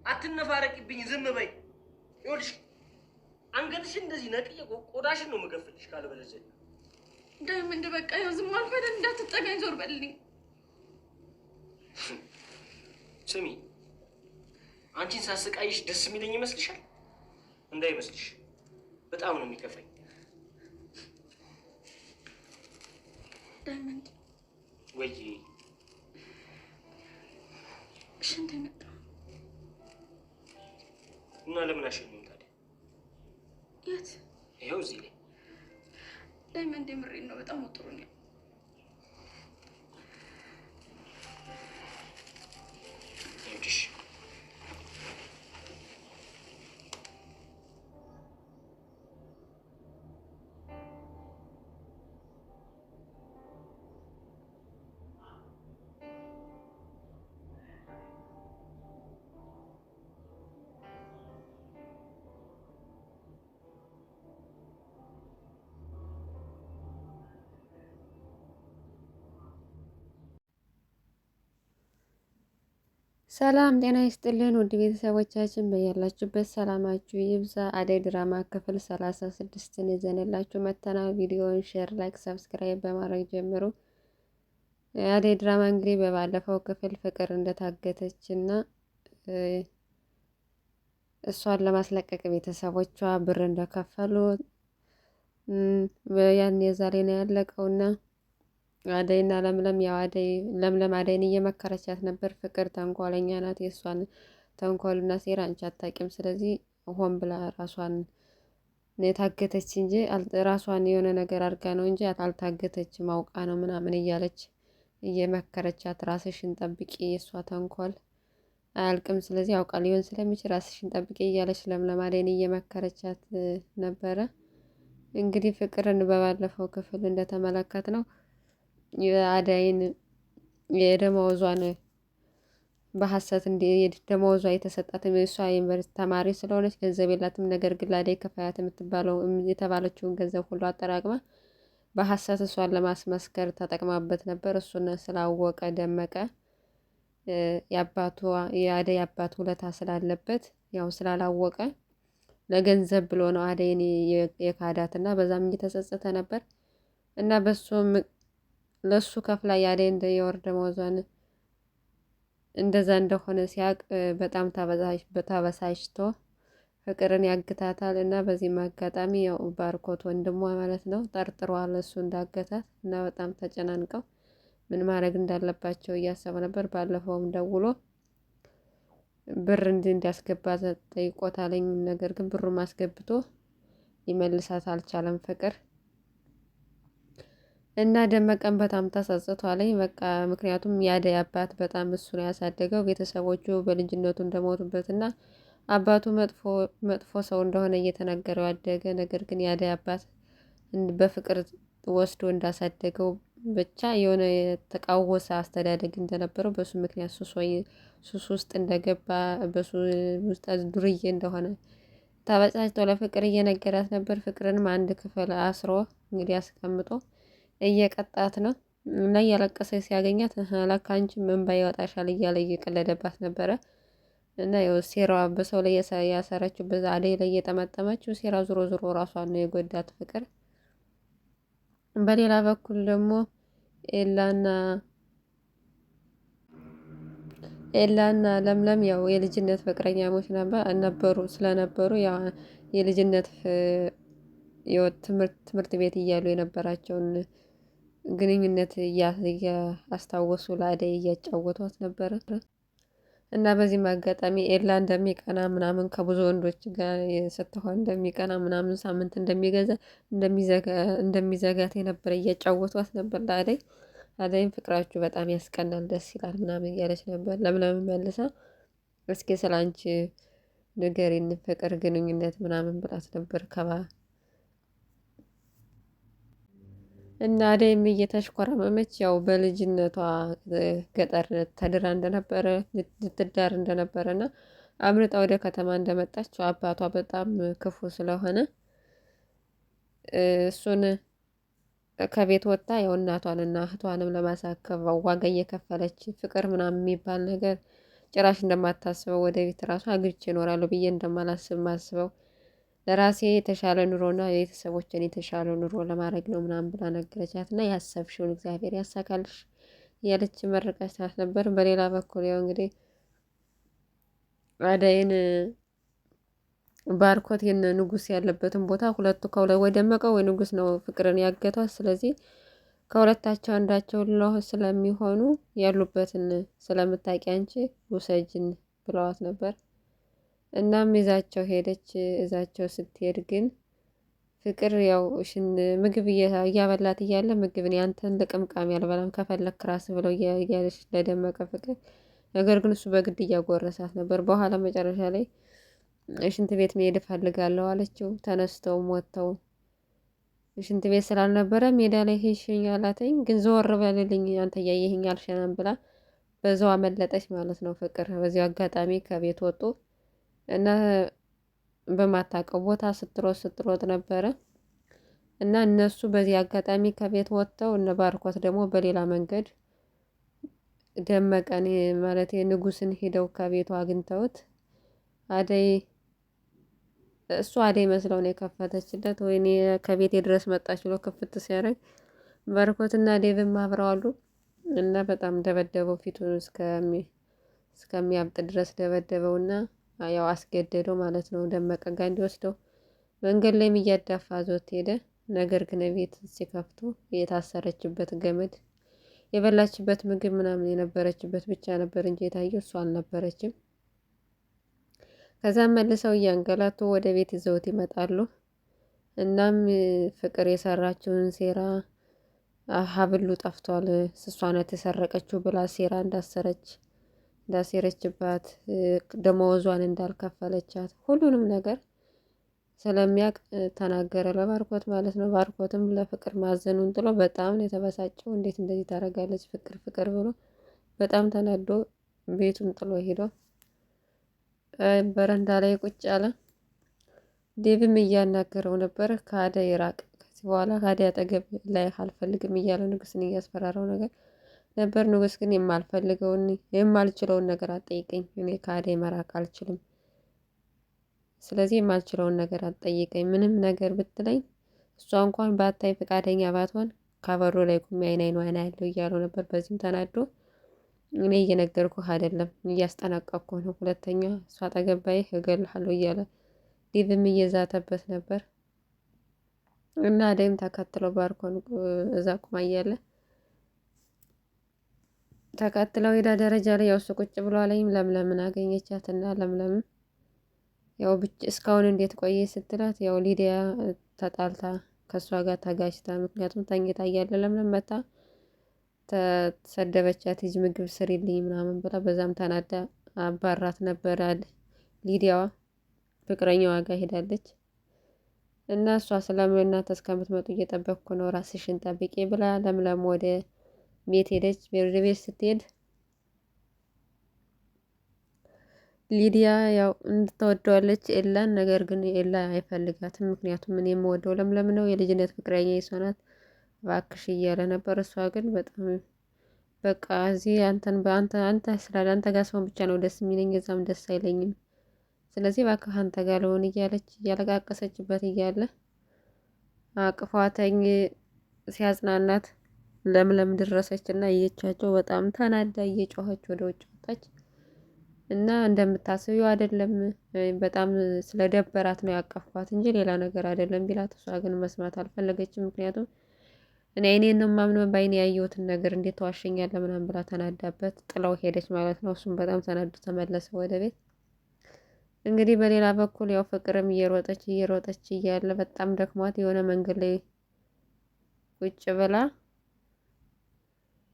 አትነፋረቂብኝ፣ ዝም በይ። ይኸውልሽ አንገትሽን እንደዚህ ነቅዬ ቆዳሽን ነው የምገፍልሽ ካለበለዚያ። ዳይመንድ በቃ ያው ዝም አልፈን እንዳትጠጋኝ፣ ዞር በልልኝ። ስሚ አንቺን ሳስቃይሽ ደስ የሚለኝ ይመስልሻል? እንዳይመስልሽ፣ በጣም ነው የሚከፋኝ። ዳይመንድ ወይ ሽንት መጣ እና ለምን አሸኘው ታዲያ? የት? ይኸው እዚህ ላይ። ዳይመንድ የምሬን ነው፣ በጣም ወጥሮኛል። ይኸውልሽ ሰላም ጤና ይስጥልን ውድ ቤተሰቦቻችን በያላችሁበት ሰላማችሁ ይብዛ። አደይ ድራማ ክፍል 36ን ይዘንላችሁ መተናል። ቪዲዮውን ሼር፣ ላይክ፣ ሰብስክራይብ በማድረግ ጀምሩ። አደይ ድራማ እንግዲህ በባለፈው ክፍል ፍቅር እንደታገተች እና እሷን ለማስለቀቅ ቤተሰቦቿ ብር እንደከፈሉ ያን የዛሬ ነው ያለቀውና አደይና ለምለም ያው ለምለም አደይን እየመከረቻት ነበር። ፍቅር ተንኮለኛ ናት። የእሷን ተንኮልና ሴራ አንቺ አታውቂም። ስለዚህ ሆን ብላ ራሷን የታገተች እንጂ ራሷን የሆነ ነገር አድርጋ ነው እንጂ አልታገተችም፣ አውቃ ነው ምናምን እያለች እየመከረቻት ራስሽን ጠብቂ፣ የእሷ ተንኮል አያልቅም። ስለዚህ አውቃ ሊሆን ስለሚችል ራስሽን ጠብቂ እያለች ለምለም አደይን እየመከረቻት ነበረ። እንግዲህ ፍቅርን በባለፈው ክፍል እንደተመለከት ነው የአደይን የደመወዟን በሐሰት ደመወዟ የተሰጣት እሷ ዩኒቨርሲቲ ተማሪ ስለሆነች ገንዘብ የላትም። ነገር ግን ለአደይ ከፋያት የተባለችውን ገንዘብ ሁሉ አጠራቅማ በሐሰት እሷን ለማስመስከር ተጠቅማበት ነበር። እሱን ስላወቀ ደመቀ የአደይ አባት ውለታ ስላለበት ያው ስላላወቀ ለገንዘብ ብሎ ነው አደይን የካዳትና በዛም እየተጸጸተ ነበር እና በሱም ለሱ ከፍላ የአደይ የወር ደመወዟን እንደዛ እንደሆነ ሲያቅ በጣም ተበሳጭቶ ፍቅርን ያግታታል እና በዚህም አጋጣሚ ያው ባርኮት ወንድሟ ማለት ነው ጠርጥሯል እሱ እንዳገታት እና በጣም ተጨናንቀው ምን ማድረግ እንዳለባቸው እያሰበ ነበር። ባለፈውም ደውሎ ብር እንዲያስገባ ጠይቆታለኝ። ነገር ግን ብሩን ማስገብቶ ሊመልሳት አልቻለም ፍቅር እና ደመቀን በጣም ተጸጽቷለኝ። በቃ ምክንያቱም የአደይ አባት በጣም እሱ ነው ያሳደገው። ቤተሰቦቹ በልጅነቱ እንደሞቱበት እና አባቱ መጥፎ ሰው እንደሆነ እየተነገረው ያደገ፣ ነገር ግን የአደይ አባት በፍቅር ወስዶ እንዳሳደገው ብቻ የሆነ የተቃወሰ አስተዳደግ እንደነበረው በሱ ምክንያት ሱስ ውስጥ እንደገባ በሱ ውስጥ ዱርዬ እንደሆነ ተበሳጭቶ ለፍቅር እየነገራት ነበር። ፍቅርንም አንድ ክፍል አስሮ እንግዲህ አስቀምጦ እየቀጣት ነው እና እያለቀሰ ሲያገኛት ለካ አንቺም እንባ ይወጣሻል እያለ እየቀለደባት ነበረ እና ያው ሴራዋ በሰው ላይ ያሰረችው በዛ አደይ ላይ እየጠመጠመችው ሴራ ዞሮ ራሷን ነው የጎዳት ፍቅር። በሌላ በኩል ደግሞ ኤላና ለምለም ያው የልጅነት ፍቅረኛሞች ስለነበሩ ያው የልጅነት ትምህርት ቤት እያሉ የነበራቸውን ግንኙነት እያስታወሱ ለአደይ እያጫወቷት ነበረ እና በዚህም አጋጣሚ ኤላ እንደሚቀና ምናምን ከብዙ ወንዶች ጋር ስትሆን እንደሚቀና ምናምን ሳምንት እንደሚዘጋት የነበረ እያጫወቷት ነበር ለአደይ። አደይም ፍቅራችሁ በጣም ያስቀናል፣ ደስ ይላል ምናምን እያለች ነበር። ለምለም መልሳ እስኪ ስላንቺ ንገሪን ፍቅር ግንኙነት ምናምን ብላት ነበር እና አደይም እየተሽኮረመመች ያው በልጅነቷ ገጠር ተድራ እንደነበረ ልትዳር እንደነበረ እና አምልጣ ወደ ከተማ እንደመጣች አባቷ በጣም ክፉ ስለሆነ እሱን ከቤት ወጣ ያው እናቷንና እህቷንም ለማሳከብ ዋጋ እየከፈለች ፍቅር ምናምን የሚባል ነገር ጭራሽ እንደማታስበው ወደ ቤት ራሱ አግብቼ እኖራለሁ ብዬ እንደማላስብ ማስበው ለራሴ የተሻለ ኑሮና የቤተሰቦችን የተሻለ ኑሮ ለማድረግ ነው ምናምን ብላ ነገረቻት። እና ያሰብሽውን እግዚአብሔር ያሳካልሽ እያለች መረቃቻት ነበር። በሌላ በኩል ያው እንግዲህ አደይን ባርኮት የነ ንጉስ ያለበትን ቦታ ሁለቱ ከሁለት ወይ ደመቀ ወይ ንጉስ ነው ፍቅርን ያገቷት። ስለዚህ ከሁለታቸው አንዳቸው ስለሚሆኑ ያሉበትን ስለምታውቂ አንቺ ውሰጅን ብለዋት ነበር። እናም ይዛቸው ሄደች። እዛቸው ስትሄድ ግን ፍቅር ያው ምግብ እያበላት እያለ ምግብን ያንተን ልቅምቃሚ አልበላም ከፈለክ ራስ ብለው እያለች ለደመቀ ፍቅር፣ ነገር ግን እሱ በግድ እያጎረሳት ነበር። በኋላ መጨረሻ ላይ ሽንት ቤት መሄድ እፈልጋለሁ አለችው። ተነስተው ወጥተው ሽንት ቤት ስላልነበረ ሜዳ ላይ ሄሽኝ አላተኝ፣ ግን ዘወር በልልኝ አንተ እያየህኝ አልሸናም ብላ በዛው አመለጠች ማለት ነው ፍቅር። በዚሁ አጋጣሚ ከቤት ወጡ እና በማታውቀው ቦታ ስትሮጥ ነበረ እና እነሱ በዚህ አጋጣሚ ከቤት ወጥተው እነ ባርኮት ደግሞ በሌላ መንገድ ደመቀን ማለት ንጉስን ሄደው ከቤቱ አግኝተውት አደይ መስለው ነው የከፈተችለት። ወይኔ ከቤቴ ድረስ መጣች ብሎ ክፍት ሲያደርግ ባርኮትና ዴቭም አብረው አሉ እና በጣም ደበደበው። ፊቱን እስከሚያብጥ ድረስ ደበደበውና ያው አስገደደው ማለት ነው። ደመቀ ጋር እንዲወስደው መንገድ ላይም እያዳፋ ዞት ሄደ። ነገር ግን ቤት ሲከፍቱ የታሰረችበት ገመድ የበላችበት ምግብ ምናምን የነበረችበት ብቻ ነበር እንጂ የታየው እሷ አልነበረችም። ከዛም መልሰው እያንገላቱ ወደ ቤት ይዘውት ይመጣሉ። እናም ፍቅር የሰራችውን ሴራ ሀብሉ ጠፍቷል፣ እሷ ናት የሰረቀችው ብላ ሴራ እንዳሴረችባት ደመወዟን እንዳልከፈለቻት ሁሉንም ነገር ስለሚያውቅ ተናገረ ለባርኮት ማለት ነው። ባርኮትም ለፍቅር ማዘኑን ጥሎ በጣም ነው የተበሳጨው። እንዴት እንደዚህ ታደርጋለች ፍቅር ብሎ በጣም ተናዶ ቤቱን ጥሎ ሄዶ በረንዳ ላይ ቁጭ አለ። ዴቭም እያናገረው ነበር ከአደይ ራቅ፣ ከዚህ በኋላ ከአደይ አጠገብ ላይ አልፈልግም እያለ ንጉስን እያስፈራረው ነገር ነበር። ንጉስ ግን የማልችለውን ነገር አትጠይቀኝ፣ እኔ ከአደይ መራቅ አልችልም፣ ስለዚህ የማልችለውን ነገር አትጠይቀኝ፣ ምንም ነገር ብትለኝ እሷ እንኳን ባታይ ፈቃደኛ ባትሆን ከበሩ ላይ ቁሚ አይኗን ያለው እያለው ነበር። በዚህም ተናዶ እኔ እየነገርኩህ አይደለም እያስጠነቀቅኩ ነው፣ ሁለተኛ እሷ አጠገባይ እገልሃለሁ እያለ ዴቭም እየዛተበት ነበር። እና አደይም ተከትለው ባርኮን እዛ ቁማ እያለ ተከትለው ሄዳ ደረጃ ላይ ያው እሱ ቁጭ ብሎ አለኝም ለምለምን አገኘቻት እና ለምለምም ያው እስካሁን እንዴት ቆየ ስትላት ያው ሊዲያ ተጣልታ ከእሷ ጋር ተጋጭታ፣ ምክንያቱም ተኝታ እያለ ለምለም መታ ተሰደበቻት፣ ሂጂ ምግብ ስሪልኝ ምናምን ብላ በዛም ተናዳ አባራት ነበረ። ሊዲያዋ ፍቅረኛዋ ጋር ሄዳለች እና እሷ ስለምን እናንተ እስከምትመጡ እየጠበቅኩ ነው ራስሽን ጠብቄ ብላ ለምለም ወደ ቤት ሄደች። ወደ ቤት ስትሄድ ሊዲያ ያው እንድትወደዋለች ኤላን፣ ነገር ግን ኤላ አይፈልጋትም። ምክንያቱም እኔ የምወደው ለምለም ነው፣ የልጅነት ፍቅረኛ የሷ ናት፣ እባክሽ እያለ ነበር። እሷ ግን በጣም በቃ እዚህ አንተ ጋር ሰውን ብቻ ነው ደስ የሚለኝ፣ እዛም ደስ አይለኝም፣ ስለዚህ እባክህ አንተ ጋር ልሆን እያለች እያለቃቀሰችበት እያለ አቅፏተኝ ሲያጽናናት ለምለም ደረሰች እና እየቻቸው በጣም ተናዳ እየጮኸች ወደ ውጭ ወጣች። እና እንደምታስቢው አይደለም በጣም ስለደበራት ነው ያቀፍኳት እንጂ ሌላ ነገር አይደለም ቢላት፣ እሷ ግን መስማት አልፈለገችም። ምክንያቱም እኔ አይኔን ነው የማምነው ባይኔ ያየሁትን ነገር እንዴት ተዋሸኛለህ ምናምን ብላ ተናዳበት ጥለው ሄደች ማለት ነው። እሱም በጣም ተናዶ ተመለሰ ወደ ቤት። እንግዲህ በሌላ በኩል ያው ፍቅርም እየሮጠች እያለ በጣም ደክሟት የሆነ መንገድ ላይ ቁጭ ብላ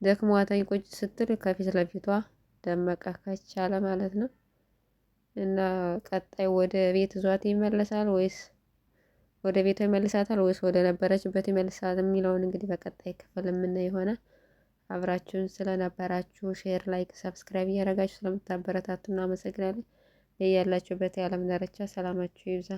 ደክሟታኝ ቁጭ ስትል ከፊት ለፊቷ ደመቀ ከቻለ ማለት ነው። እና ቀጣይ ወደ ቤት ይዟት ይመለሳል ወይስ ወደ ቤቷ ይመልሳታል ወይስ ወደ ነበረችበት ይመልሳታል የሚለውን እንግዲህ በቀጣይ ክፍል የምናየው ይሆናል። አብራችሁን ስለነበራችሁ ሼር፣ ላይክ፣ ሰብስክራይብ እያደረጋችሁ ስለምታበረታቱ እናመሰግናለን። ያላችሁበት የዓለም ዳርቻ ሰላማችሁ ይብዛ።